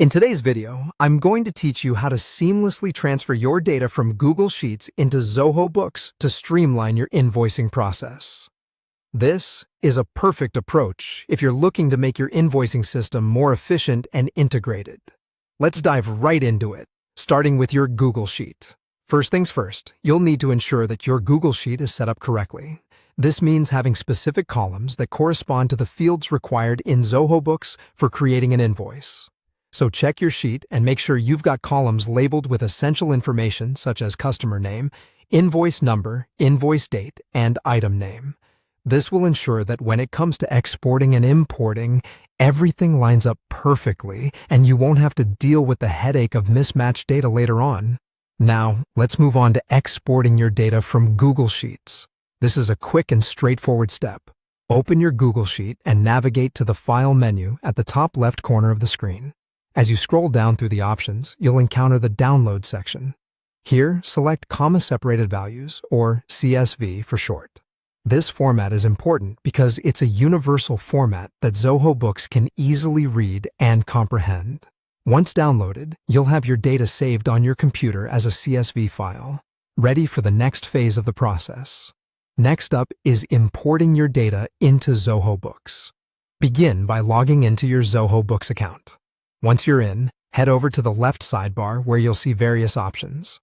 In today's video, I'm going to teach you how to seamlessly transfer your data from Google Sheets into Zoho Books to streamline your invoicing process. This is a perfect approach if you're looking to make your invoicing system more efficient and integrated. Let's dive right into it, starting with your Google Sheet. First things first, you'll need to ensure that your Google Sheet is set up correctly. This means having specific columns that correspond to the fields required in Zoho Books for creating an invoice. So check your sheet and make sure you've got columns labeled with essential information such as customer name, invoice number, invoice date, and item name. This will ensure that when it comes to exporting and importing, everything lines up perfectly and you won't have to deal with the headache of mismatched data later on. Now, let's move on to exporting your data from Google Sheets. This is a quick and straightforward step. Open your Google Sheet and navigate to the File menu at the top left corner of the screen. As you scroll down through the options, you'll encounter the Download section. Here, select comma-separated values, or CSV for short. This format is important because it's a universal format that Zoho Books can easily read and comprehend. Once downloaded, you'll have your data saved on your computer as a CSV file, ready for the next phase of the process. Next up is importing your data into Zoho Books. Begin by logging into your Zoho Books account. Once you're in, head over to the left sidebar where you'll see various options.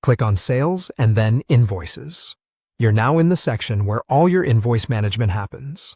Click on Sales and then Invoices. You're now in the section where all your invoice management happens.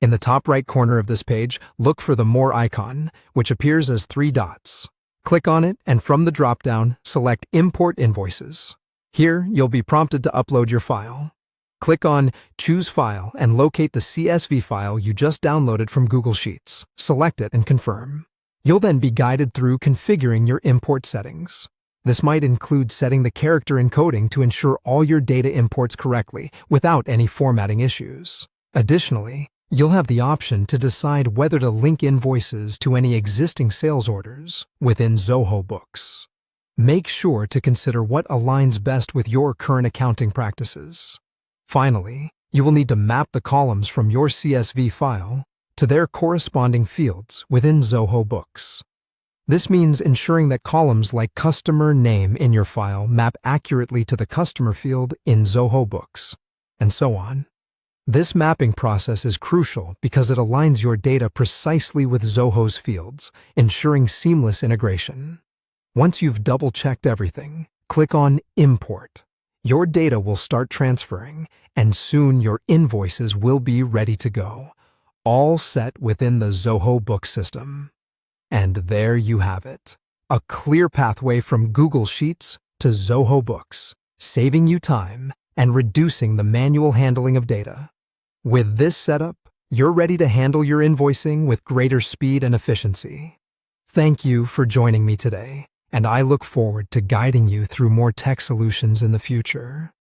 In the top right corner of this page, look for the More icon, which appears as 3 dots. Click on it and from the drop-down, select Import Invoices. Here, you'll be prompted to upload your file. Click on Choose File and locate the CSV file you just downloaded from Google Sheets. Select it and confirm. You'll then be guided through configuring your import settings. This might include setting the character encoding to ensure all your data imports correctly without any formatting issues. Additionally, you'll have the option to decide whether to link invoices to any existing sales orders within Zoho Books. Make sure to consider what aligns best with your current accounting practices. Finally, you will need to map the columns from your CSV file to their corresponding fields within Zoho Books. This means ensuring that columns like customer name in your file map accurately to the customer field in Zoho Books, and so on. This mapping process is crucial because it aligns your data precisely with Zoho's fields, ensuring seamless integration. Once you've double-checked everything, click on Import. Your data will start transferring, and soon your invoices will be ready to go, all set within the Zoho Book system. And there you have it, a clear pathway from Google Sheets to Zoho Books, saving you time and reducing the manual handling of data. With this setup, you're ready to handle your invoicing with greater speed and efficiency. Thank you for joining me today, and I look forward to guiding you through more tech solutions in the future.